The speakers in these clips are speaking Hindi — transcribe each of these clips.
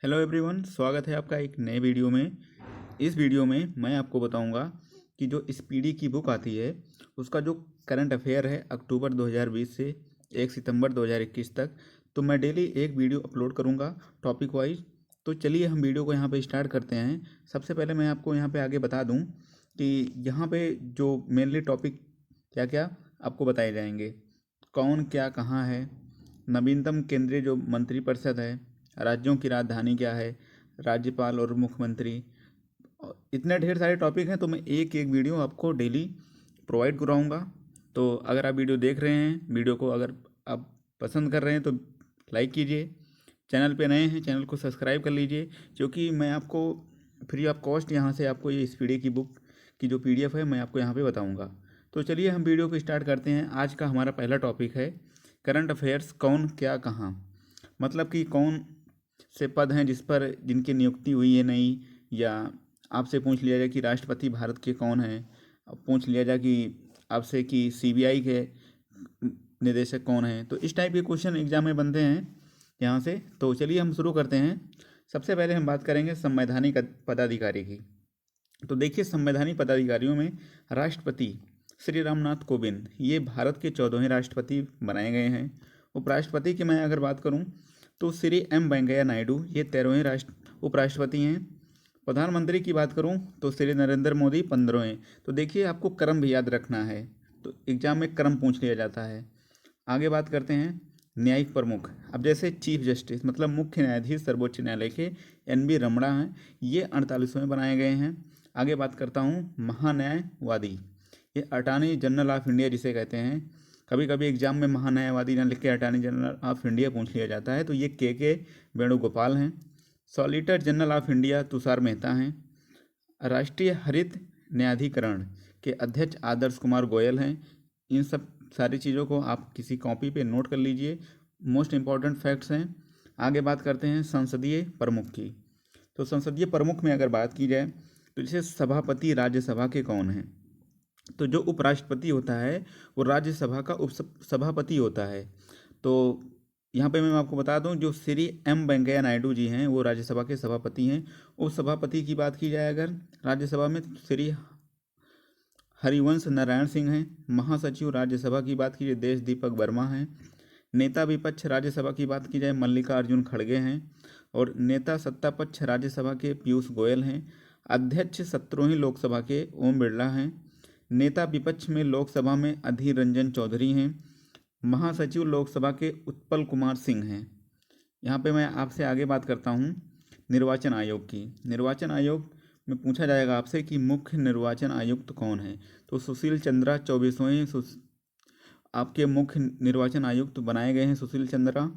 हेलो एवरीवन, स्वागत है आपका एक नए वीडियो में। इस वीडियो में मैं आपको बताऊंगा कि जो स्पीडी की बुक आती है उसका जो करंट अफेयर है अक्टूबर 2020 से 1 सितंबर 2021 तक। तो मैं डेली एक वीडियो अपलोड करूंगा टॉपिक वाइज। तो चलिए हम वीडियो को यहाँ पे स्टार्ट करते हैं। सबसे पहले मैं आपको यहाँ पे आगे बता दूँ कि यहाँ पे जो मेनली टॉपिक क्या क्या आपको बताए जाएंगे, कौन क्या कहाँ है, नवीनतम केंद्रीय जो मंत्रिपरिषद है, राज्यों की राजधानी क्या है, राज्यपाल और मुख्यमंत्री, और इतने ढेर सारे टॉपिक हैं। तो मैं एक एक वीडियो आपको डेली प्रोवाइड कराऊंगा। तो अगर आप वीडियो देख रहे हैं, वीडियो को अगर आप पसंद कर रहे हैं तो लाइक कीजिए। चैनल पे नए हैं, चैनल को सब्सक्राइब कर लीजिए, क्योंकि मैं आपको फ्री ऑफ कॉस्ट यहाँ से आपको ये स्पीडी की बुक की जो पीडीएफ है मैं आपको यहाँ पे बताऊँगा। तो चलिए हम वीडियो को स्टार्ट करते हैं। आज का हमारा पहला टॉपिक है करंट अफेयर्स, कौन क्या कहाँ। मतलब कि कौन से पद हैं जिस पर जिनकी नियुक्ति हुई है नई, या आपसे पूछ लिया जाए कि राष्ट्रपति भारत के कौन हैं, अब पूछ लिया जाए कि आपसे कि सीबीआई के निदेशक कौन हैं। तो इस टाइप के क्वेश्चन एग्जाम में बनते हैं यहाँ से। तो चलिए हम शुरू करते हैं। सबसे पहले हम बात करेंगे संवैधानिक पदाधिकारी की। तो देखिए, संवैधानिक पदाधिकारियों में राष्ट्रपति श्री रामनाथ कोविंद, ये भारत के 14वें राष्ट्रपति बनाए गए हैं। उपराष्ट्रपति की मैं अगर बात करूं तो श्री एम वेंकैया नायडू, ये 13वें राष्ट्र उपराष्ट्रपति हैं। प्रधानमंत्री की बात करूं तो श्री नरेंद्र मोदी 15वें। तो देखिए, आपको क्रम भी याद रखना है, तो एग्जाम में क्रम पूछ लिया जाता है। आगे बात करते हैं न्यायिक प्रमुख। अब जैसे चीफ जस्टिस मतलब मुख्य न्यायाधीश सर्वोच्च न्यायालय के एन बी रमणा हैं, ये 48वें बनाए गए हैं। आगे बात करता हूँ महान्यायवादी, ये अटॉर्नी जनरल ऑफ इंडिया जिसे कहते हैं। कभी कभी एग्जाम में महान्यायवादी ना लिख के अटॉर्नी जनरल ऑफ इंडिया पूछ लिया जाता है। तो ये के वेणुगोपाल हैं। Solicitor general of India Tushar Mehta हैं। राष्ट्रीय हरित न्यायाधिकरण के अध्यक्ष आदर्श कुमार गोयल हैं। इन सब सारी चीज़ों को आप किसी कॉपी पे नोट कर लीजिए, मोस्ट इम्पॉर्टेंट फैक्ट्स हैं। आगे बात करते हैं संसदीय प्रमुख की। तो संसदीय प्रमुख में अगर बात की जाए तो जैसे सभापति राज्यसभा के कौन हैं। तो जो उपराष्ट्रपति होता है वो राज्यसभा का उप सभापति होता है। तो यहाँ पे मैं आपको बता दूं, जो श्री एम वेंकैया नायडू जी हैं वो राज्यसभा के सभापति हैं। उप सभापति की बात की जाए अगर राज्यसभा में, श्री हरिवंश नारायण सिंह हैं। महासचिव राज्यसभा की बात की जाए देश दीपक वर्मा हैं। नेता विपक्ष राज्यसभा की बात की जाए मल्लिकार्जुन खड़गे हैं। और नेता सत्तापक्ष राज्यसभा के पीयूष गोयल हैं। अध्यक्ष 17वीं लोकसभा के ओम बिरला हैं। नेता विपक्ष में लोकसभा में अधीर रंजन चौधरी हैं। महासचिव लोकसभा के उत्पल कुमार सिंह हैं। यहाँ पे मैं आपसे आगे बात करता हूँ निर्वाचन आयोग की। निर्वाचन आयोग में पूछा जाएगा आपसे कि मुख्य निर्वाचन आयुक्त कौन है। तो सुशील चंद्रा 24वें आपके मुख्य निर्वाचन आयुक्त बनाए गए हैं, सुशील चंद्रा।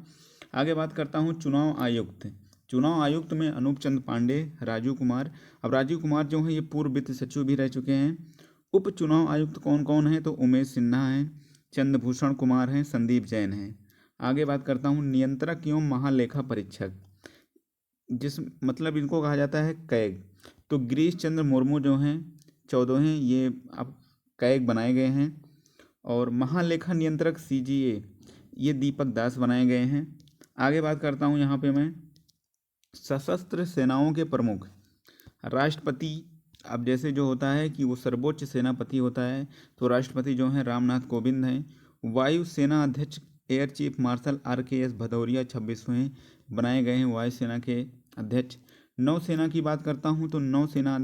आगे बात करता हूँ चुनाव आयुक्त। चुनाव आयुक्त में अनूप चंद पांडे, राजीव कुमार। अब राजीव कुमार जो हैं ये पूर्व वित्त सचिव भी रह चुके हैं। उप चुनाव आयुक्त कौन कौन है, तो उमेश सिन्हा हैं, चंद्रभूषण कुमार हैं, संदीप जैन हैं। आगे बात करता हूँ नियंत्रक एवं महालेखा परीक्षक, जिस मतलब इनको कहा जाता है कैग। तो गिरीश चंद्र मुर्मू जो हैं 14वें, ये अब कैग बनाए गए हैं। और महालेखा नियंत्रक सीजीए, ये दीपक दास बनाए गए हैं। आगे बात करता हूँ यहाँ पे मैं सशस्त्र सेनाओं के प्रमुख राष्ट्रपति। अब जैसे जो होता है कि वो सर्वोच्च सेनापति होता है, तो राष्ट्रपति जो हैं रामनाथ कोविंद हैं। वायु सेना अध्यक्ष air chief marshal RKS Bhadauria 26वें बनाए गए हैं वायुसेना के अध्यक्ष। नौसेना की बात करता हूँ तो नौसेना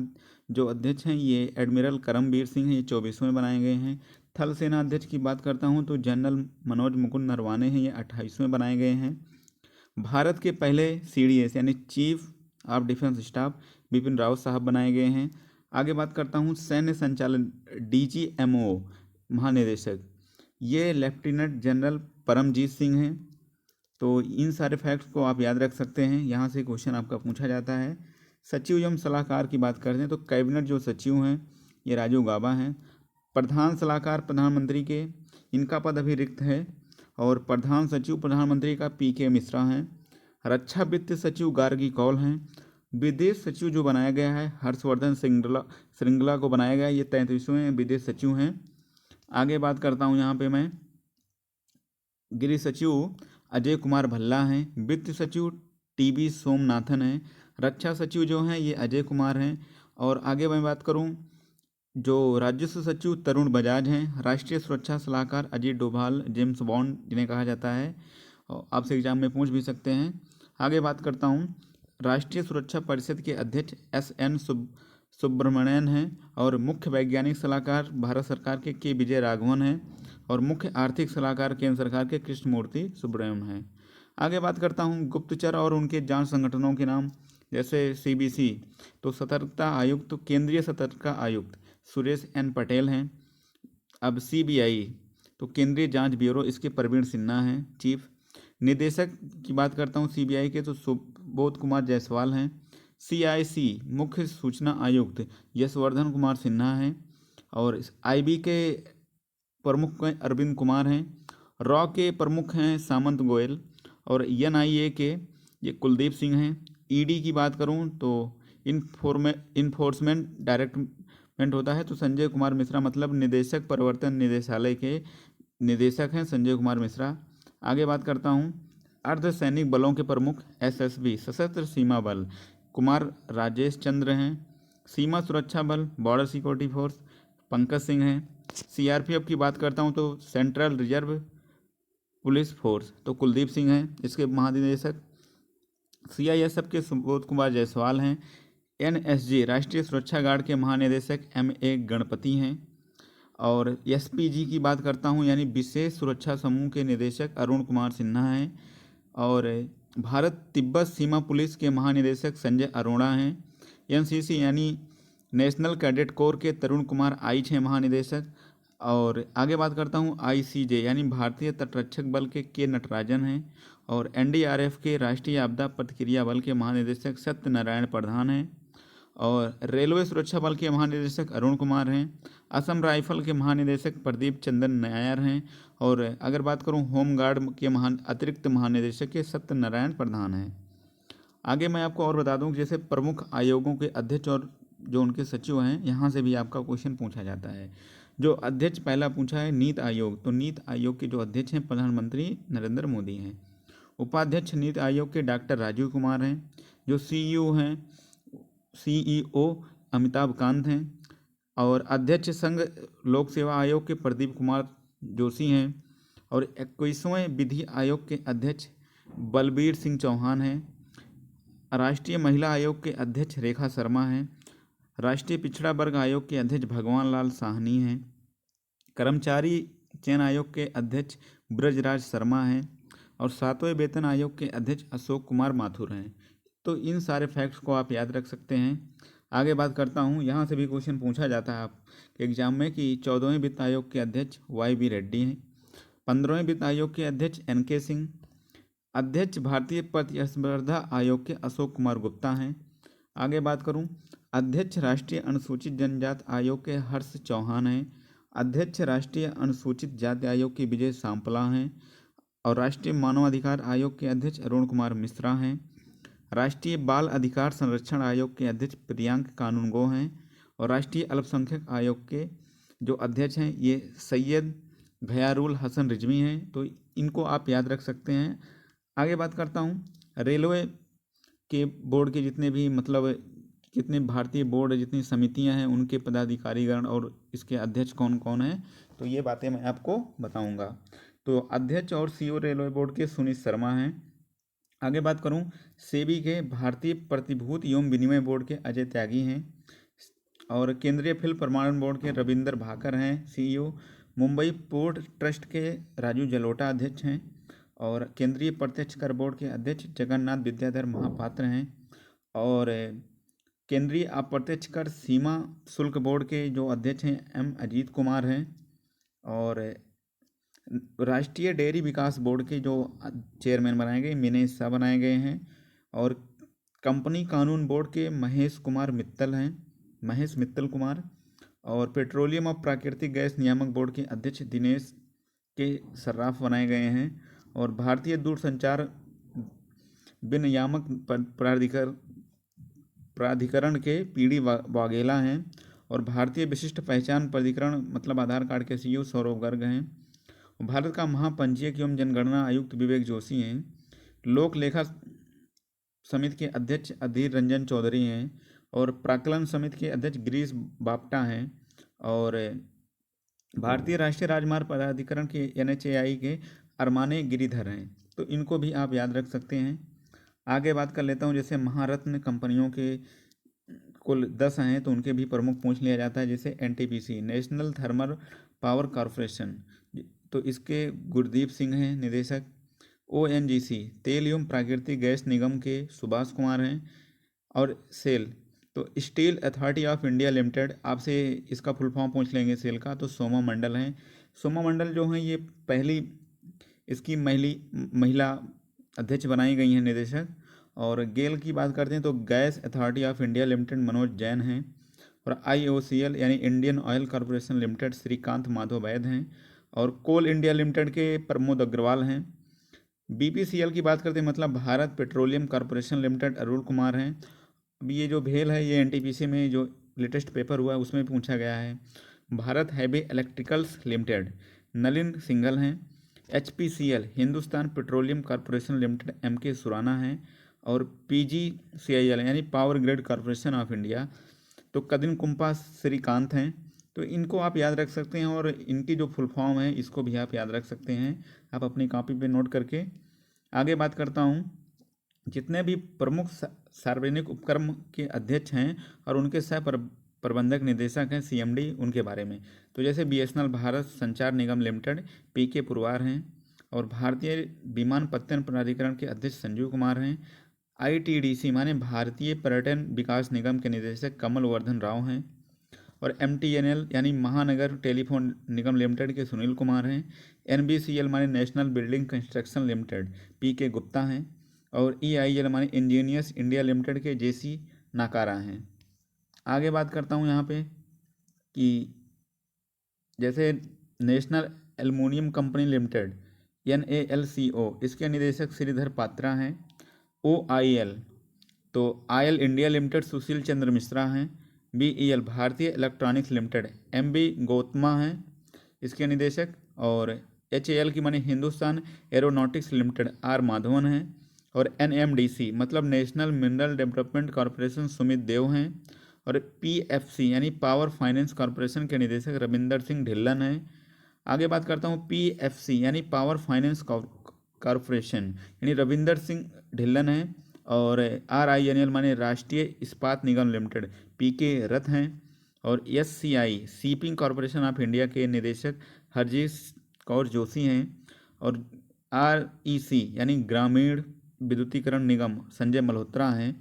जो अध्यक्ष हैं ये एडमिरल करमबीर सिंह हैं, ये 24वें बनाए गए हैं। थल सेना अध्यक्ष की बात करता हूँ तो जनरल मनोज मुकुंद नरवाने हैं, ये 28वें बनाए गए हैं। भारत के पहले CDS यानी chief of defence staff Bipin Rawat साहब बनाए गए हैं। आगे बात करता हूँ सैन्य संचालन DGMO महानिदेशक, ये लेफ्टिनेंट जनरल परमजीत सिंह हैं। तो इन सारे फैक्ट्स को आप याद रख सकते हैं, यहाँ से क्वेश्चन आपका पूछा जाता है। सचिव एवं सलाहकार की बात करते हैं तो कैबिनेट जो सचिव हैं ये राजीव गाबा हैं। प्रधान सलाहकार प्रधानमंत्री के, इनका पद अभी रिक्त है। और प्रधान सचिव प्रधानमंत्री का PK मिश्रा हैं। रक्षा वित्त सचिव गार्गी कौल हैं। विदेश सचिव जो बनाया गया है हर्षवर्धन श्रृंगला को बनाया गया है, ये 33वें विदेश सचिव हैं। आगे बात करता हूँ यहाँ पे मैं गृह सचिव अजय कुमार भल्ला हैं। वित्त सचिव टीबी सोमनाथन हैं। रक्षा सचिव जो हैं ये अजय कुमार हैं। और आगे मैं बात करूं, जो राजस्व सचिव तरुण बजाज हैं। राष्ट्रीय सुरक्षा सलाहकार अजीत डोभाल, जेम्स बॉन्ड जिन्हें कहा जाता है, और आपसे एग्जाम में पूछ भी सकते हैं। आगे बात करता हूं, राष्ट्रीय सुरक्षा परिषद के अध्यक्ष एस.एन. सुब्रमण्यन हैं। और मुख्य वैज्ञानिक सलाहकार भारत सरकार के विजय राघवन हैं। और मुख्य आर्थिक सलाहकार केंद्र सरकार के कृष्णमूर्ति सुब्रमण्यम हैं। आगे बात करता हूं, गुप्तचर और उनके जांच संगठनों के नाम, जैसे सीबीसी तो सतर्कता आयुक्त, तो केंद्रीय सतर्कता आयुक्त सुरेश एन पटेल हैं। अब सीबीआई तो केंद्रीय जांच ब्यूरो, इसके प्रवीण सिन्हा हैं चीफ। निदेशक की बात करता हूँ सीबीआई के, तो सुबोध कुमार जायसवाल हैं। सीआईसी मुख्य सूचना आयुक्त यशवर्धन कुमार सिन्हा हैं। और आईबी के प्रमुख अरविंद कुमार हैं। रॉ के प्रमुख हैं सामंत गोयल। और एनआईए के ये कुलदीप सिंह हैं। ईडी की बात करूं तो इन्फोर्समेंट डायरेक्टरेट होता है, तो संजय कुमार मिश्रा, मतलब निदेशक प्रवर्तन निदेशालय के निदेशक हैं संजय कुमार मिश्रा। आगे बात करता हूं, अर्धसैनिक बलों के प्रमुख एसएसबी सशस्त्र सीमा बल कुमार राजेश चंद्र हैं। सीमा सुरक्षा बल border security force Pankaj Singh हैं। सीआरपीएफ की बात करता हूं तो सेंट्रल रिजर्व पुलिस फोर्स तो कुलदीप सिंह हैं इसके महानिदेशक। सीआईएसएफ के सुबोध कुमार जायसवाल हैं। एनएसजी राष्ट्रीय सुरक्षा गार्ड के महानिदेशक एमए गणपति हैं। और एसपीजी की बात करता हूं, यानी विशेष सुरक्षा समूह के निदेशक अरुण कुमार सिन्हा हैं। और भारत तिब्बत सीमा पुलिस के महानिदेशक संजय अरोड़ा हैं। एनसीसी यानी नेशनल कैडेट कोर के तरुण कुमार आइच हैं महानिदेशक। और आगे बात करता हूं, आईसीजे यानी भारतीय तटरक्षक बल के नटराजन हैं। और एनडीआरएफ के राष्ट्रीय आपदा प्रतिक्रिया बल के महानिदेशक सत्यनारायण प्रधान हैं। और रेलवे सुरक्षा बल के महानिदेशक अरुण कुमार हैं। असम राइफल के महानिदेशक प्रदीप चंद्रन नायर हैं। और अगर बात करूं, होम गार्ड के अतिरिक्त महानिदेशक के सत्यनारायण प्रधान हैं। आगे मैं आपको और बता दूं कि जैसे प्रमुख आयोगों के अध्यक्ष और जो उनके सचिव हैं, यहाँ से भी आपका क्वेश्चन पूछा जाता है। जो अध्यक्ष पहला पूछा है नीति आयोग, तो नीति आयोग के जो अध्यक्ष हैं प्रधानमंत्री नरेंद्र मोदी हैं। उपाध्यक्ष नीति आयोग के डॉक्टर राजीव कुमार हैं। जो सीईओ अमिताभ कांत हैं। और अध्यक्ष संघ लोक सेवा आयोग के प्रदीप कुमार जोशी हैं। और 21वें विधि आयोग के अध्यक्ष बलबीर सिंह चौहान हैं। राष्ट्रीय महिला आयोग के अध्यक्ष रेखा शर्मा हैं। राष्ट्रीय पिछड़ा वर्ग आयोग के अध्यक्ष भगवान लाल साहनी हैं। कर्मचारी चयन आयोग के अध्यक्ष ब्रजराज शर्मा हैं। और 7वें वेतन आयोग के अध्यक्ष अशोक कुमार माथुर हैं। तो इन सारे फैक्ट्स को आप याद रख सकते हैं। आगे बात करता हूँ, यहाँ से भी क्वेश्चन पूछा जाता है आपके एग्जाम में कि 14वें वित्त आयोग के अध्यक्ष वाई रेड्डी हैं। 15वें वित्त आयोग के अध्यक्ष एनके सिंह। अध्यक्ष भारतीय प्रतिस्पर्धा आयोग के अशोक कुमार गुप्ता हैं। आगे बात करूं, अध्यक्ष राष्ट्रीय अनुसूचित जनजाति आयोग के हर्ष चौहान हैं। अध्यक्ष राष्ट्रीय अनुसूचित जाति आयोग के विजय सांपला हैं। और राष्ट्रीय मानवाधिकार आयोग के अध्यक्ष अरुण कुमार मिश्रा हैं। राष्ट्रीय बाल अधिकार संरक्षण आयोग के अध्यक्ष प्रियांक कानूनगो हैं। और राष्ट्रीय अल्पसंख्यक आयोग के जो अध्यक्ष हैं ये सैयद घयारुल हसन रिजवी हैं। तो इनको आप याद रख सकते हैं। आगे बात करता हूँ, रेलवे के बोर्ड के जितने भी कितने भारतीय बोर्ड जितनी समितियां हैं उनके पदाधिकारीगण और इसके अध्यक्ष कौन कौन हैं, तो ये बातें मैं आपको बताऊंगा। तो अध्यक्ष और सीईओ रेलवे बोर्ड के सुनीत शर्मा हैं। आगे बात करूं, सेबी के भारतीय प्रतिभूति एवं विनिमय बोर्ड के अजय त्यागी हैं। और केंद्रीय फिल्म प्रमाणन बोर्ड के रविंदर भाकर हैं सीईओ। मुंबई पोर्ट ट्रस्ट के राजू जलोटा अध्यक्ष हैं। और केंद्रीय प्रत्यक्ष कर बोर्ड के अध्यक्ष जगन्नाथ विद्याधर महापात्र हैं। और केंद्रीय अप्रत्यक्ष कर सीमा शुल्क बोर्ड के जो अध्यक्ष हैं एम अजीत कुमार हैं। और राष्ट्रीय डेयरी विकास बोर्ड के जो चेयरमैन बनाए गए मिनेश शाह बनाए गए हैं। और कंपनी कानून बोर्ड के महेश मित्तल कुमार। और पेट्रोलियम और प्राकृतिक गैस नियामक बोर्ड के अध्यक्ष दिनेश के सर्राफ बनाए गए हैं। और भारतीय दूरसंचार विनियामक प्राधिकरण के पीडी वाघेला हैं। और भारतीय विशिष्ट पहचान प्राधिकरण मतलब आधार कार्ड के सीईओ सौरभ गर्ग हैं। भारत का महापंजीयक एवं जनगणना आयुक्त विवेक जोशी हैं। लोक लेखा समिति के अध्यक्ष अधीर रंजन चौधरी हैं और प्राक्कलन समिति के अध्यक्ष गिरीश बापटा हैं और भारतीय राष्ट्रीय राजमार्ग प्राधिकरण के NHAI के अरमाने गिरिधर हैं। तो इनको भी आप याद रख सकते हैं। आगे बात कर लेता हूँ, जैसे महारत्न कंपनियों के कुल 10 हैं तो उनके भी प्रमुख पूछ लिया जाता है, जैसे NTPC national thermal power corporation, तो इसके गुरदीप सिंह हैं निदेशक। ONGC तेल एवं प्राकृतिक गैस निगम के सुभाष कुमार हैं। और सेल तो steel authority of India limited, आपसे इसका फुल फॉर्म पूछ लेंगे सेल का, तो सोमा मंडल हैं। सोमा मंडल जो हैं ये पहली इसकी महिला अध्यक्ष बनाई गई हैं निदेशक। और गेल की बात करते हैं तो gas authority of India limited Manoj Jain हैं। और IOCL यानी Indian oil corporation limited Shrikant Madhav Vaid हैं। और कोल इंडिया लिमिटेड के प्रमोद अग्रवाल हैं। BPCL की बात करते हैं मतलब Bharat petroleum corporation limited Arun Kumar हैं। अभी ये जो भेल है ये NTPC में जो लेटेस्ट पेपर हुआ है उसमें पूछा गया है। Bharat heavy electricals limited Nalin Singhal हैं। HPCL Hindustan petroleum corporation limited MK Surana हैं। और PGCIL यानी power grid corporation of India तो कदिन कुंपा श्रीकांत हैं। तो इनको आप याद रख सकते हैं और इनकी जो फुल फॉर्म है इसको भी आप याद रख सकते हैं, आप अपनी कॉपी पे नोट करके। आगे बात करता हूँ, जितने भी प्रमुख सार्वजनिक उपक्रम के अध्यक्ष हैं और उनके सह प्रबंधक निदेशक हैं CMD, उनके बारे में। तो जैसे BSNL भारत संचार निगम लिमिटेड PK पुरवार हैं। और भारतीय विमानपत्तन प्राधिकरण के अध्यक्ष संजीव कुमार हैं। ITDC माने भारतीय पर्यटन विकास निगम के निदेशक कमल वर्धन राव हैं। और MTNL यानी महानगर टेलीफोन निगम लिमिटेड के सुनील कुमार हैं। NBCL माने national building construction limited PK Gupta हैं। और EIL माने इंजीनियर्स इंडिया लिमिटेड के JC नाकारा हैं। आगे बात करता हूँ यहाँ पे कि जैसे national aluminium company limited NALCO, इसके निदेशक श्रीधर पात्रा हैं। OIL तो oil India limited Sushil Chandra Mishra हैं। BEL भारतीय इलेक्ट्रॉनिक्स लिमिटेड MB गौतमा हैं इसके निदेशक। और HAL की माने Hindustan aeronautics limited R Madhavan हैं। और NMDC मतलब national mineral development corporation Sumit Dev हैं। और PFC यानी पावर फाइनेंस कॉरपोरेशन के निदेशक रविंदर सिंह ढिल्लन हैं। आगे बात करता हूँ PFC यानी पावर फाइनेंस कॉरपोरेशन यानी रविंदर सिंह ढिल्लन हैं। और RINL माने राष्ट्रीय इस्पात निगम लिमिटेड PK रथ हैं। और SCI shipping corporation of India के निदेशक हरजीत कौर जोशी हैं। और REC यानी ग्रामीण विद्युतीकरण निगम संजय मल्होत्रा हैं।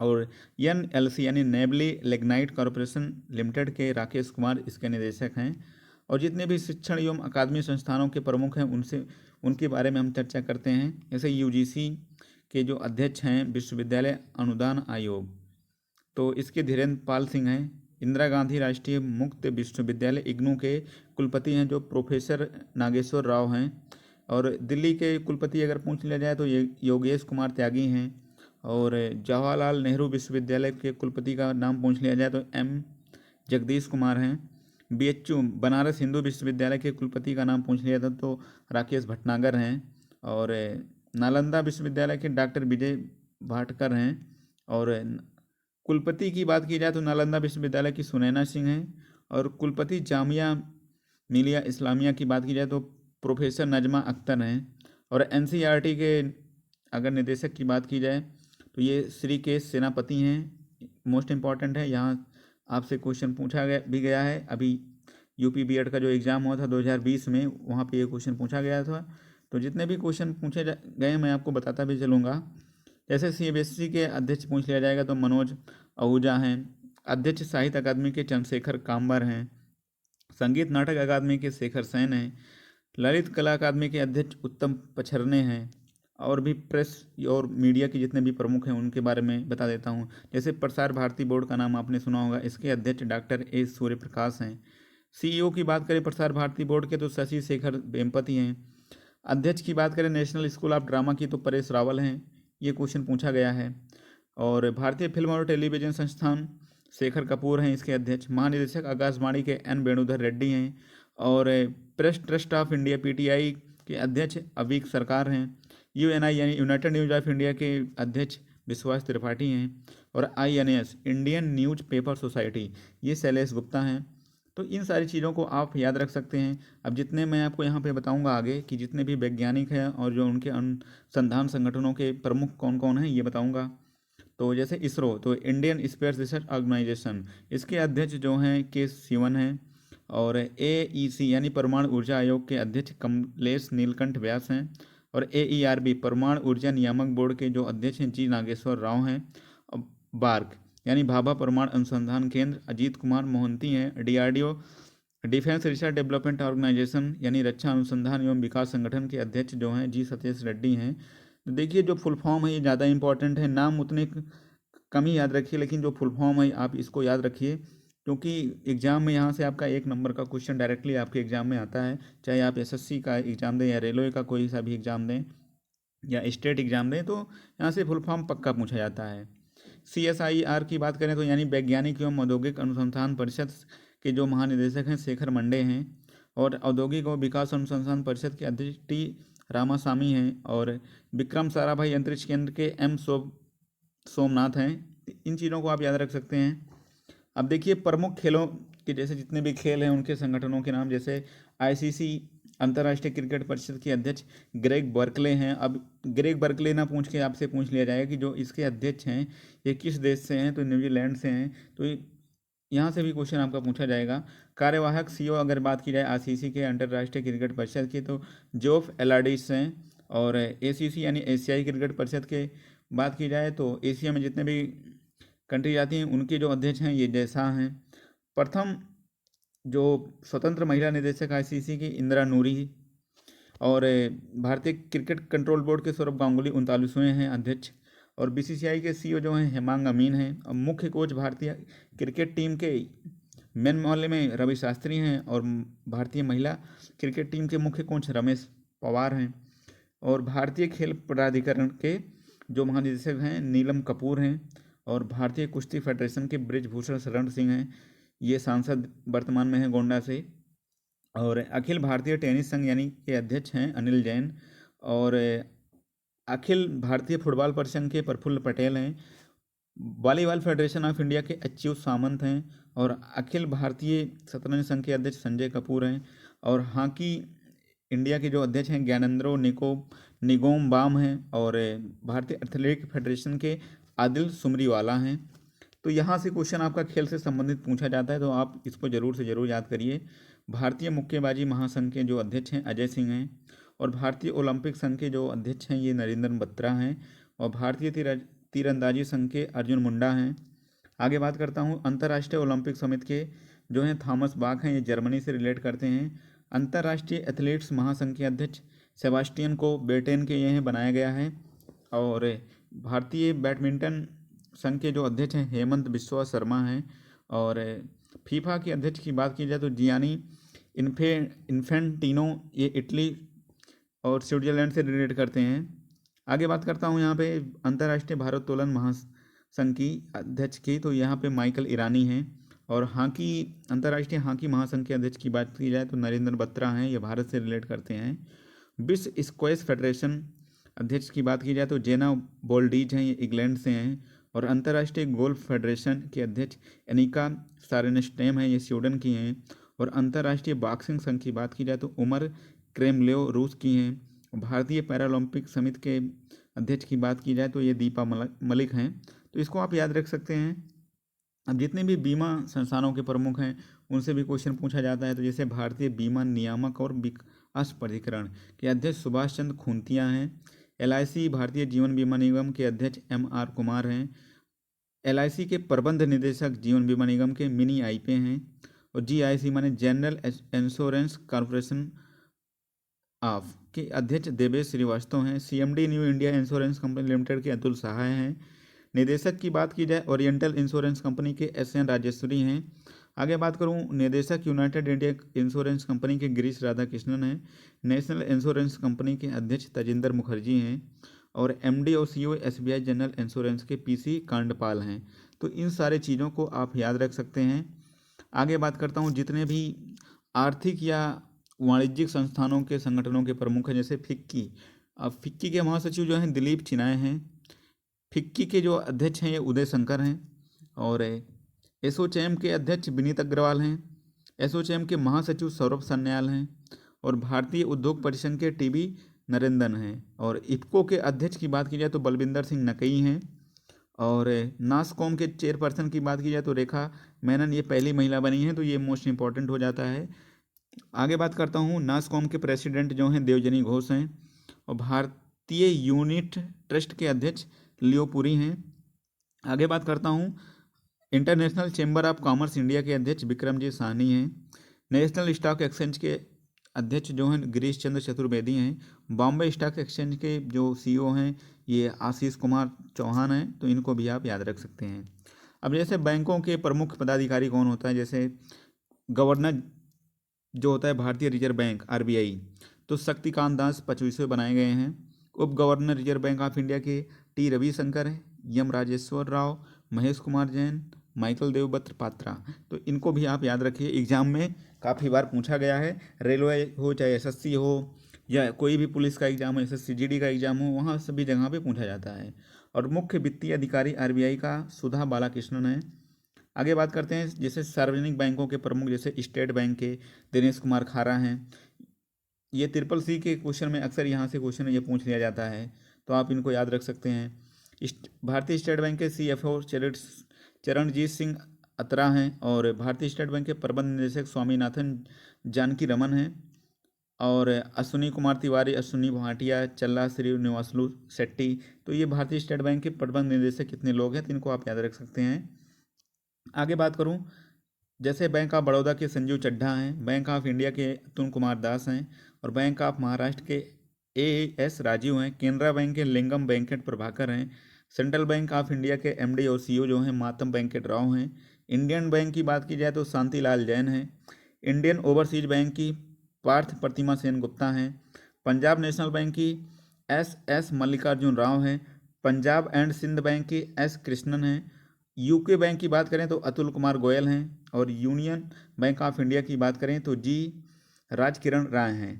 और NLC यानी नेवली लिग्नाइट कॉरपोरेशन लिमिटेड के राकेश कुमार इसके निदेशक हैं। और जितने भी शिक्षण एवं अकादमी संस्थानों के प्रमुख हैं उनके बारे में हम चर्चा करते हैं। जैसे UGC के जो अध्यक्ष हैं विश्वविद्यालय अनुदान आयोग, तो इसके धीरेन्द्र पाल सिंह हैं। इंदिरा गांधी राष्ट्रीय मुक्त विश्वविद्यालय IGNOU के कुलपति हैं जो प्रोफेसर नागेश्वर राव हैं। और दिल्ली के कुलपति अगर पूछ लिया जाए तो ये योगेश कुमार त्यागी हैं। और जवाहरलाल नेहरू विश्वविद्यालय के कुलपति का नाम पूछ लिया जाए तो M जगदीश कुमार हैं। BHU बनारस हिंदू विश्वविद्यालय के कुलपति का नाम पूछ लिया था तो राकेश भटनागर हैं। और नालंदा विश्वविद्यालय के डॉक्टर विजय भाटकर हैं। और कुलपति की बात की जाए तो नालंदा विश्वविद्यालय की सुनैना सिंह हैं। और कुलपति जामिया मिलिया इस्लामिया की बात की जाए तो प्रोफेसर नजमा अख्तर हैं। और NCERT के अगर निदेशक की बात की जाए तो ये श्री के सेनापति हैं। मोस्ट इम्पॉर्टेंट है, यहाँ आपसे क्वेश्चन पूछा गया है। अभी UP B.Ed का जो एग्ज़ाम हुआ था 2020 में, वहाँ पे ये क्वेश्चन पूछा गया था। तो जितने भी क्वेश्चन पूछे गए मैं आपको बताता भी चलूँगा। जैसे CBSE के अध्यक्ष पूछ लिया जाएगा तो मनोज आहूजा हैं। अध्यक्ष साहित्य अकादमी के चंद्रशेखर काम्बर हैं। संगीत नाटक अकादमी के शेखर सेन हैं। ललित कला अकादमी के अध्यक्ष उत्तम पछरने हैं। और भी प्रेस और मीडिया के जितने भी प्रमुख हैं उनके बारे में बता देता हूं। जैसे प्रसार भारती बोर्ड का नाम आपने सुना होगा, इसके अध्यक्ष डॉक्टर A सूर्य प्रकाश हैं। CEO की बात करें प्रसार भारती बोर्ड के तो शशि शेखर वेम्पति हैं। अध्यक्ष की बात करें नेशनल स्कूल ऑफ ड्रामा की तो परेश रावल हैं, ये क्वेश्चन पूछा गया है। और भारतीय फिल्म और टेलीविजन संस्थान शेखर कपूर हैं इसके अध्यक्ष। महानिदेशक आकाशवाणी के N वेणुधर रेड्डी हैं। और press trust of India PTI के अध्यक्ष अवीक सरकार हैं। UNI यानी यूनाइटेड न्यूज ऑफ इंडिया के अध्यक्ष विश्वास त्रिपाठी हैं। और INS Indian news paper society, ये शैलेश गुप्ता हैं। तो इन सारी चीज़ों को आप याद रख सकते हैं। अब जितने मैं आपको यहाँ पे बताऊँगा आगे कि जितने भी वैज्ञानिक हैं और जो उनके अनुसंधान संगठनों के प्रमुख कौन कौन हैं ये बताऊँगा। तो जैसे इसरो, तो इंडियन स्पेस रिसर्च ऑर्गेनाइजेशन, इसके अध्यक्ष जो हैं के सिवन हैं। और AEC यानी परमाणु ऊर्जा आयोग के अध्यक्ष कमलेश नीलकंठ व्यास हैं। और AERB परमाणु ऊर्जा नियामक बोर्ड के जो अध्यक्ष हैं G नागेश्वर राव हैं। और बार्क यानी भाभा परमाणु अनुसंधान केंद्र अजीत कुमार मोहंती हैं। DRDO defence research development organisation यानी रक्षा अनुसंधान एवं विकास संगठन के अध्यक्ष जो हैं G सतीश रेड्डी हैं। तो देखिए जो फुल फॉर्म है ये ज़्यादा इंपॉर्टेंट है, नाम उतने कम ही याद रखिए, लेकिन जो फुल फॉर्म है आप इसको याद रखिए, क्योंकि एग्जाम में यहाँ से आपका 1 नंबर का क्वेश्चन डायरेक्टली आपके एग्जाम में आता है। चाहे आप SSC का एग्जाम दें या रेलवे का कोई सा भी एग्जाम दें या स्टेट एग्जाम दें, तो यहाँ से फुल फॉर्म पक्का पूछा जाता है। CSIR की बात करें तो यानी वैज्ञानिक एवं औद्योगिक अनुसंधान परिषद के जो महानिदेशक हैं शेखर मंडे हैं। और औद्योगिक और विकास अनुसंधान परिषद के अध्यक्ष T रामासामी हैं। और विक्रम साराभाई अंतरिक्ष केंद्र के सोमनाथ हैं। इन चीज़ों को आप याद रख सकते हैं। अब देखिए प्रमुख खेलों के जैसे जितने भी खेल हैं उनके संगठनों के नाम, जैसे ICC अंतर्राष्ट्रीय क्रिकेट परिषद के अध्यक्ष ग्रेग बर्कले हैं। अब ग्रेग बर्कले ना पूछ के आपसे पूछ लिया जाएगा कि जो इसके अध्यक्ष हैं ये किस देश से हैं, तो न्यूजीलैंड से हैं। तो यहाँ से भी क्वेश्चन आपका पूछा जाएगा। कार्यवाहक CEO अगर बात की जाए ICC के अंतर्राष्ट्रीय क्रिकेट परिषद की, तो जोफ एलाडिस हैं। और ACC यानी एशियाई क्रिकेट परिषद के बात की जाए तो एशिया में जितने भी कंट्री आती हैं उनके जो अध्यक्ष हैं ये जैसा हैं। प्रथम जो स्वतंत्र महिला निदेशक ICC की इंदिरा नूरी। और भारतीय क्रिकेट कंट्रोल बोर्ड के सौरभ गांगुली 39वें हैं अध्यक्ष। और BCCI के CEO जो हैं हेमांग अमीन हैं। और मुख्य कोच भारतीय क्रिकेट टीम के मेन मामले में रवि शास्त्री हैं। और भारतीय महिला क्रिकेट टीम के मुख्य कोच रमेश पवार हैं। और भारतीय खेल प्राधिकरण के जो महानिदेशक हैं नीलम कपूर हैं। और भारतीय कुश्ती फेडरेशन के ब्रिजभूषण शरण सिंह हैं, ये सांसद वर्तमान में हैं गोंडा से। और अखिल भारतीय टेनिस संघ यानी के अध्यक्ष हैं अनिल जैन। और अखिल भारतीय फुटबॉल परिसंघ के प्रफुल्ल पटेल हैं। वॉलीबॉल फेडरेशन ऑफ इंडिया के अच्युत सामंत हैं। और अखिल भारतीय शतरंज संघ के अध्यक्ष संजय कपूर हैं। और हॉकी इंडिया के जो अध्यक्ष हैं ज्ञानेंद्रो निगोम बाम हैं। और भारतीय एथलेटिक फेडरेशन के आदिल सुमरीवाला हैं। तो यहाँ से क्वेश्चन आपका खेल से संबंधित पूछा जाता है, तो आप इसको जरूर से जरूर याद करिए। भारतीय मुक्केबाजी महासंघ के जो अध्यक्ष हैं अजय सिंह हैं। और भारतीय ओलंपिक संघ के जो अध्यक्ष हैं ये नरेंद्र बत्रा हैं। और भारतीय तीरंदाजी संघ के अर्जुन मुंडा हैं। आगे बात करता हूँ अंतर्राष्ट्रीय ओलंपिक समिति के जो हैं थॉमस बाक हैं, ये जर्मनी से रिलेट करते हैं। अंतर्राष्ट्रीय एथलीट्स महासंघ के अध्यक्ष सेबास्टियन को बेटेन के ये बनाया गया है। और भारतीय बैडमिंटन संघ के जो अध्यक्ष हैं हेमंत बिस्वा शर्मा हैं। और फीफा के अध्यक्ष की बात की जाए तो जियानी इन्फेंटिनो, ये इटली और स्विट्जरलैंड से रिलेट करते हैं। आगे बात करता हूँ यहाँ पे अंतर्राष्ट्रीय भारोत्तोलन महासंघ की अध्यक्ष की, तो यहाँ पे माइकल ईरानी हैं। और हॉकी अंतर्राष्ट्रीय हॉकी महासंघ के अध्यक्ष की बात की जाए तो नरेंद्र बत्रा हैं, ये भारत से रिलेट करते हैं। विश्व स्क्वैश फेडरेशन अध्यक्ष की बात की जाए तो जेना बोल्डीज हैं, ये इंग्लैंड से हैं। और अंतर्राष्ट्रीय गोल्फ फेडरेशन के अध्यक्ष एनिका सारेनस्टेम हैं, ये स्वीडन की हैं। और अंतर्राष्ट्रीय बॉक्सिंग संघ की बात की जाए तो उमर क्रेमलेव रूस की हैं। भारतीय पैरालंपिक समिति के अध्यक्ष की बात की जाए तो ये दीपा मलिक हैं। तो इसको आप याद रख सकते हैं। अब जितने भी बीमा संस्थानों के प्रमुख हैं उनसे भी क्वेश्चन पूछा जाता है, तो जैसे भारतीय बीमा नियामक और विकास प्राधिकरण के अध्यक्ष सुभाष चंद्र खुंतिया हैं। LIC भारतीय जीवन बीमा निगम के अध्यक्ष MR कुमार हैं। LIC के प्रबंध निदेशक जीवन बीमा निगम के मिनी आईपे हैं। और GIC माने जनरल इंश्योरेंस कॉर्पोरेशन ऑफ के अध्यक्ष देवेश श्रीवास्तव हैं। CMD new India insurance company limited के अतुल सहाय हैं। निदेशक की बात की जाए ओरिएंटल इंश्योरेंस कंपनी के SN राजेश्वरी हैं। आगे बात करूं निदेशक यूनाइटेड इंडिया इंश्योरेंस कंपनी के गिरीश राधाकृष्णन हैं। नेशनल इंश्योरेंस कंपनी के अध्यक्ष तजिंदर मुखर्जी हैं। और MD और CEO SBI जनरल इंश्योरेंस के PC कांडपाल हैं। तो इन सारे चीज़ों को आप याद रख सकते हैं। आगे बात करता हूँ जितने भी आर्थिक या वाणिज्यिक संस्थानों के संगठनों के प्रमुख हैं, जैसे फिक्की। अब फिक्की के महासचिव जो हैं दिलीप चिनाय हैं। फिक्की के जो अध्यक्ष हैं ये उदय शंकर हैं, और एसोचैम के अध्यक्ष विनीत अग्रवाल हैं, एसोचैम के महासचिव सौरभ सन्याल हैं, और भारतीय उद्योग परिसंघ के टीबी नरेंद्रन हैं, और इफ्को के अध्यक्ष की बात की जाए तो बलविंदर सिंह नकई हैं, और नासकॉम के चेयरपर्सन की बात की जाए तो रेखा मेनन, ये पहली महिला बनी है, तो ये मोस्ट इंपॉर्टेंट हो जाता है। आगे बात करता हूँ, नासकॉम के प्रेसिडेंट जो हैं देवजनी घोष हैं, और भारतीय यूनिट ट्रस्ट के अध्यक्ष लियो पुरी हैं। आगे बात करता हूँ, international chamber of commerce India के अध्यक्ष विक्रमजीत साहनी हैं। नेशनल स्टॉक एक्सचेंज के अध्यक्ष जो हैं गिरीश चंद्र चतुर्वेदी हैं। बॉम्बे स्टॉक एक्सचेंज के जो सीईओ हैं ये आशीष कुमार चौहान हैं, तो इनको भी आप याद रख सकते हैं। अब जैसे बैंकों के प्रमुख पदाधिकारी कौन होता है, जैसे गवर्नर जो होता है भारतीय रिजर्व बैंक आरबीआई, तो शक्तिकांत दास 25वें बनाए गए हैं। उप governor reserve bank of India के टी रविशंकर है, यम राजेश्वर राव, महेश कुमार जैन, माइकल देवव्रत पात्रा, तो इनको भी आप याद रखिए। एग्जाम में काफ़ी बार पूछा गया है, रेलवे हो चाहे एसएससी हो या कोई भी पुलिस का एग्जाम हो, एसएससी जीडी का एग्जाम हो, वहाँ सभी जगह पे पूछा जाता है। और मुख्य वित्तीय अधिकारी आरबीआई का सुधा बालाकृष्णन है। आगे बात करते हैं, जैसे सार्वजनिक बैंकों के प्रमुख जैसे स्टेट बैंक के दिनेश कुमार खारा हैं। ये ट्रिपल सी के क्वेश्चन में अक्सर यहाँ से क्वेश्चन ये पूछ लिया जाता है, तो आप इनको याद रख सकते हैं। भारतीय स्टेट बैंक के सीएफओ चरणजीत सिंह अत्रा हैं, और भारतीय स्टेट बैंक के प्रबंध निदेशक स्वामीनाथन जानकी रमन हैं, और अश्विनी कुमार तिवारी, अश्विनी भाटिया, चल्ला श्रीनिवासलू शेट्टी, तो ये भारतीय स्टेट बैंक के प्रबंध निदेशक कितने लोग हैं, तो इनको आप याद रख सकते हैं। आगे बात करूं, जैसे बैंक ऑफ बड़ौदा के संजीव चड्ढा हैं, बैंक ऑफ इंडिया के अतुल कुमार दास हैं, और बैंक ऑफ महाराष्ट्र के एएस राजीव हैं, केनरा बैंक के लिंगम वेंकट प्रभाकर हैं, सेंट्रल बैंक ऑफ इंडिया के एमडी और सीईओ जो हैं मातम वेंकट राव हैं, इंडियन बैंक की बात की जाए तो शांतिलाल जैन हैं, इंडियन ओवरसीज बैंक की पार्थ प्रतिमा सेन गुप्ता हैं, पंजाब नेशनल बैंक की एस मल्लिकार्जुन राव हैं, पंजाब एंड सिंध बैंक की एस कृष्णन हैं, यूके बैंक की बात करें तो अतुल कुमार गोयल हैं, और यूनियन बैंक ऑफ इंडिया की बात करें तो जी राजकिरण राय हैं।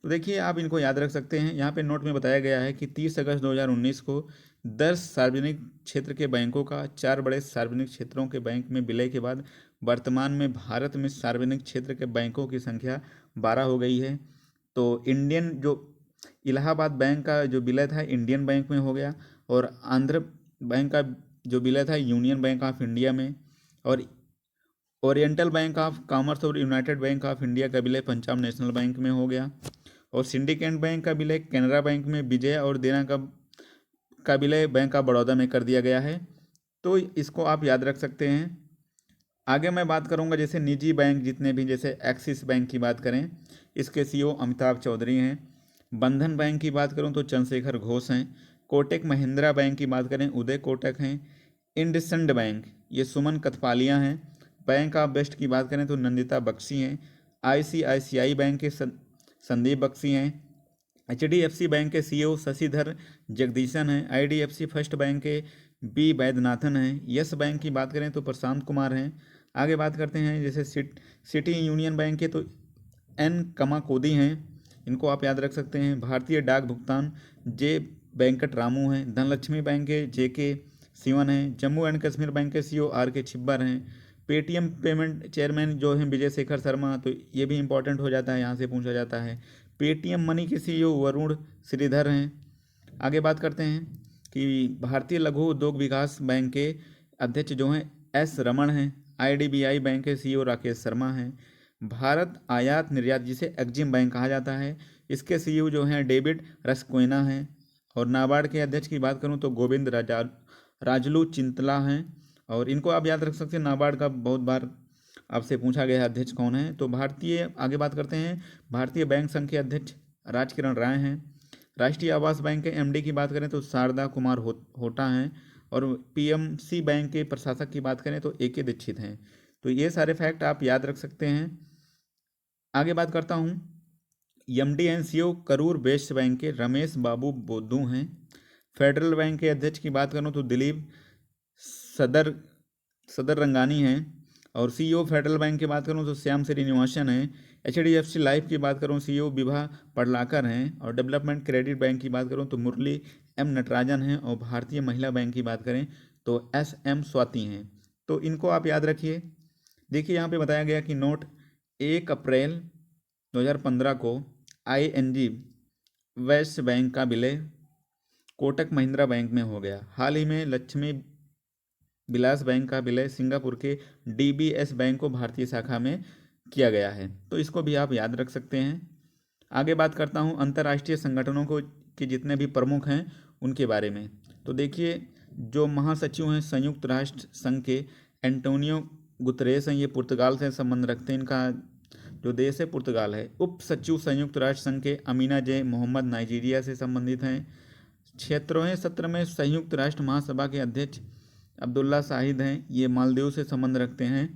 तो देखिए आप इनको याद रख सकते हैं। यहाँ पे नोट में बताया गया है कि 30 अगस्त 2019 को 10 सार्वजनिक क्षेत्र के बैंकों का 4 बड़े सार्वजनिक क्षेत्रों के बैंक में विलय के बाद वर्तमान में भारत में सार्वजनिक क्षेत्र के बैंकों की संख्या 12 हो गई है। तो इंडियन जो इलाहाबाद बैंक का जो विलय था इंडियन बैंक में हो गया, और आंध्र बैंक का जो विलय था यूनियन बैंक ऑफ इंडिया में, और ओरिएंटल बैंक ऑफ कॉमर्स और यूनाइटेड बैंक ऑफ इंडिया का विलय पंजाब नेशनल बैंक में हो गया, और सिंडिकेट बैंक का विलय कैनरा बैंक में, विजय और देना का विलय बैंक ऑफ बड़ौदा में कर दिया गया है। तो इसको आप याद रख सकते हैं। आगे मैं बात करूंगा जैसे निजी बैंक जितने भी, जैसे एक्सिस बैंक की बात करें इसके सीईओ अमिताभ चौधरी हैं, बंधन बैंक की बात करूं तो चंद्रशेखर घोष हैं, कोटक महिंद्रा बैंक की बात करें उदय कोटक हैं, इंडसइंड बैंक ये सुमन कथपालिया हैं, बैंक ऑफ वेस्ट की बात करें तो नंदिता बख्शी हैं, आईसीआईसीआई बैंक के संदीप बख्शी हैं, एचडीएफसी बैंक के सीईओ शशिधर जगदीशन हैं, आईडीएफसी फर्स्ट बैंक के बी वैद्यनाथन हैं, यस बैंक की बात करें तो प्रशांत कुमार हैं। आगे बात करते हैं जैसे सिटी यूनियन बैंक के तो एन कमाकोदी हैं, इनको आप याद रख सकते हैं। भारतीय डाक भुगतान जे वेंकट रामू हैं, धनलक्ष्मी बैंक के जे के सिवन हैं, जम्मू एंड कश्मीर बैंक के सीईओ आर के छिब्बर हैं, पेटीएम पेमेंट चेयरमैन जो हैं विजय शेखर शर्मा, तो ये भी इंपॉर्टेंट हो जाता है, यहाँ से पूछा जाता है। पेटीएम मनी के सीईओ वरुण श्रीधर हैं। आगे बात करते हैं कि भारतीय लघु उद्योग विकास बैंक के अध्यक्ष जो हैं एस रमन हैं, आईडीबीआई बैंक के सीईओ राकेश शर्मा हैं, भारत आयात निर्यात जिसे एक्जिम बैंक कहा जाता है इसके सीईओ जो हैं डेविड रसकोइना हैं, और नाबार्ड के अध्यक्ष की बात करूं तो गोविंद राजलू चिंतला हैं, और इनको आप याद रख सकते हैं। नाबार्ड का बहुत बार आपसे पूछा गया है अध्यक्ष कौन है, तो आगे बात करते हैं भारतीय बैंक संघ के अध्यक्ष राजकिरण राय हैं, राष्ट्रीय आवास बैंक के एमडी की बात करें तो शारदा कुमार होटा हैं, और पीएमसी बैंक के प्रशासक की बात करें तो एके दीक्षित हैं। तो ये सारे फैक्ट आप याद रख सकते हैं। आगे बात करता हूँ, MD and CEO Karur West Bank के रमेश बाबू बोद्धू हैं, फेडरल बैंक के अध्यक्ष की बात करूँ तो दिलीप सदर रंगानी हैं, और सीईओ फेडरल बैंक की बात करूँ तो श्याम श्रीनिवासन हैं, एचडीएफसी लाइफ की बात करूँ सीईओ विभा पड़लाकर हैं, और डेवलपमेंट क्रेडिट बैंक की बात करूँ तो मुरली एम नटराजन हैं और भारतीय महिला बैंक की बात करें तो SM स्वाति हैं। तो इनको आप याद रखिए। देखिए यहाँ पे बताया गया कि नोट 1 अप्रैल 2015 को ING वेस्ट बैंक का विलय कोटक महिंद्रा बैंक में हो गया। हाल ही में लक्ष्मी विलास बैंक का विलय सिंगापुर के DBS बैंक को भारतीय शाखा में किया गया है। तो इसको भी आप याद रख सकते हैं। आगे बात करता हूँ अंतर्राष्ट्रीय संगठनों को के जितने भी प्रमुख हैं उनके बारे में। तो देखिए जो महासचिव हैं संयुक्त राष्ट्र संघ के एंटोनियो गुतरेस हैं, ये पुर्तगाल से संबंध रखते हैं। इनका जो देश है पुर्तगाल है। उप सचिव संयुक्त राष्ट्र संघ के अमीना जे मोहम्मद नाइजीरिया से संबंधित हैं। 76वें सत्र में संयुक्त राष्ट्र महासभा के अध्यक्ष अब्दुल्ला शाहिद हैं, ये मालदीव से संबंध रखते हैं।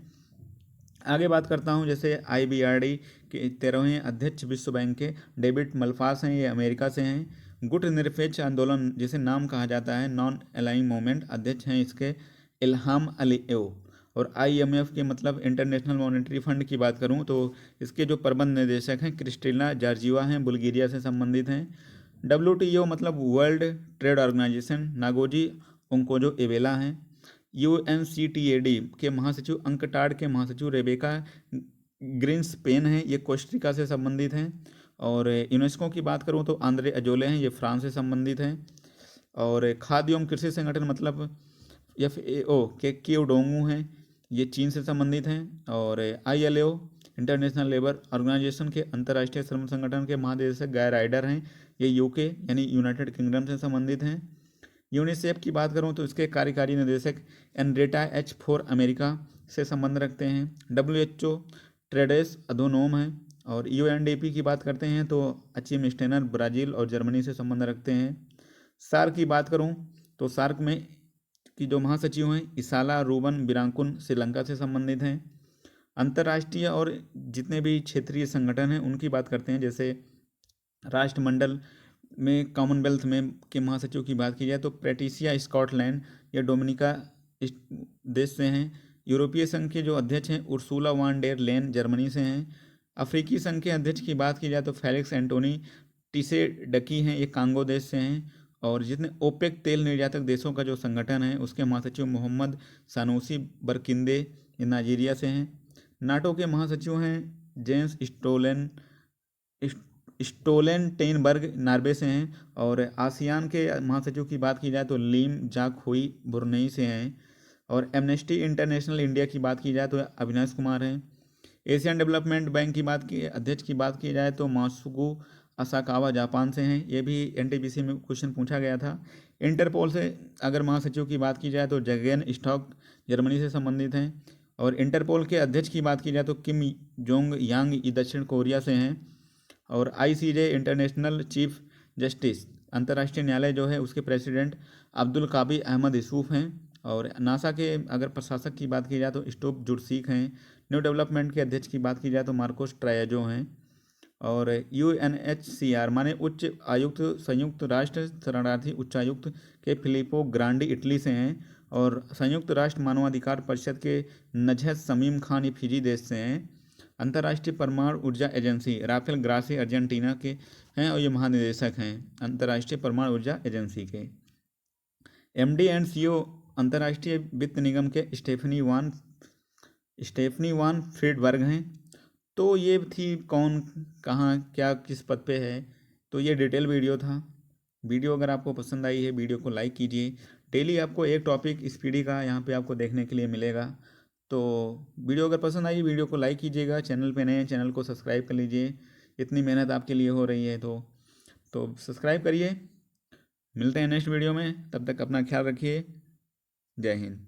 आगे बात करता हूँ जैसे IBRD के 13वें अध्यक्ष विश्व बैंक के डेविड मल्पास हैं, ये अमेरिका से हैं। गुट निरपेक्ष आंदोलन जिसे नाम कहा जाता है नॉन अलाइंग मूवमेंट, अध्यक्ष हैं इसके इल्हाम अलीएव। और IMF के मतलब इंटरनेशनल मॉनेटरी फंड की बात करूँ तो इसके जो प्रबंध निदेशक हैं क्रिस्टिना जॉर्जिवा हैं, बुल्गारिया से संबंधित हैं। WTO मतलब वर्ल्ड ट्रेड ऑर्गेनाइजेशन नागोजी ओंकोजो-इवेला हैं। UNCTAD के महासचिव अंकटाड के महासचिव रेबेका ग्रिन्सपेन हैं, ये कोस्टारिका से संबंधित हैं। और यूनेस्को की बात करूं तो आंद्रे अजोले हैं, ये फ्रांस से संबंधित हैं। और खाद्य एवं कृषि संगठन मतलब FAO के कियोडोंगू हैं, ये चीन से संबंधित हैं। और ILO इंटरनेशनल लेबर ऑर्गेनाइजेशन के अंतर्राष्ट्रीय श्रम संगठन के महानिदेशक गाय राइडर हैं, ये UK यानी यूनाइटेड किंगडम से संबंधित हैं। यूनिसेफ की बात करूं तो इसके कार्यकारी निदेशक एनरेटा H4 अमेरिका से संबंध रखते हैं। WHO ट्रेडेस अधोनोम है। और UNDP की बात करते हैं तो अचीम स्टेनर ब्राज़ील और जर्मनी से संबंध रखते हैं। सार्क की बात करूं तो सार्क में की जो महासचिव हैं इसाला रूबन बिरांकुन श्रीलंका से संबंधित हैं। अंतर्राष्ट्रीय और जितने भी क्षेत्रीय संगठन हैं उनकी बात करते हैं। जैसे राष्ट्रमंडल में कॉमनवेल्थ में के महासचिव की बात की जाए तो पैट्रिसिया स्कॉटलैंड या डोमिनिका देश से हैं। यूरोपीय संघ के जो अध्यक्ष हैं उर्सुला वान डेर लेन जर्मनी से हैं। अफ्रीकी संघ के अध्यक्ष की बात की जाए तो फेलिक्स एंटोनी टिसेडकी हैं, ये कांगो देश से हैं। और जितने ओपेक तेल निर्यातक देशों का जो संगठन है उसके महासचिव मोहम्मद सानूसी बरकिंदे, ये नाइजीरिया से हैं। नाटो के महासचिव हैं जेंस स्टोलेनटेनबर्ग नॉर्वे से हैं। और आसियान के महासचिव की बात की जाए तो लीम जाक हुई ब्रुनेई से हैं। और एमनेस्टी इंटरनेशनल इंडिया की बात की जाए तो अविनाश कुमार हैं। एशियन डेवलपमेंट बैंक की बात की अध्यक्ष की बात की जाए तो मासुगु असाकावा जापान से हैं, ये भी NTPC में क्वेश्चन पूछा गया था। इंटरपोल से अगर महासचिव की बात की जाए तो जगेन स्टॉक जर्मनी से संबंधित हैं। और इंटरपोल के अध्यक्ष की बात की जाए तो किम जोंग यांग ये दक्षिण कोरिया से हैं। और ICJ इंटरनेशनल चीफ जस्टिस अंतर्राष्ट्रीय न्यायालय जो है उसके प्रेसिडेंट अब्दुल काबी अहमद यूसुफ हैं। और नासा के अगर प्रशासक की बात की जाए तो स्टोप जुर्सीक हैं। न्यू डेवलपमेंट के अध्यक्ष की बात की जाए तो मार्कोस ट्रायजो हैं। और UNHCR माने उच्च आयुक्त संयुक्त राष्ट्र शरणार्थी उच्चायुक्त के फिलिपो ग्रांडी इटली से हैं। और संयुक्त राष्ट्र मानवाधिकार परिषद के नजहत समीम खान ये फिजी देश से हैं। अंतर्राष्ट्रीय परमाणु ऊर्जा एजेंसी राफेल ग्रासी अर्जेंटीना के हैं और ये महानिदेशक हैं अंतर्राष्ट्रीय परमाणु ऊर्जा एजेंसी के। MD एंड CEO अंतर्राष्ट्रीय वित्त निगम के स्टेफनी वान फ्रीडबर्ग हैं। तो ये थी कौन कहाँ क्या किस पद पे है, तो ये डिटेल वीडियो था। वीडियो अगर आपको पसंद आई है वीडियो को लाइक कीजिए। डेली आपको एक टॉपिक स्पीडी का यहाँ पे आपको देखने के लिए मिलेगा। तो वीडियो अगर पसंद आई वीडियो को लाइक कीजिएगा। चैनल पे नए हैं चैनल को सब्सक्राइब कर लीजिए, इतनी मेहनत आपके लिए हो रही है तो सब्सक्राइब करिए। मिलते हैं नेक्स्ट वीडियो में, तब तक अपना ख्याल रखिए। जय हिंद।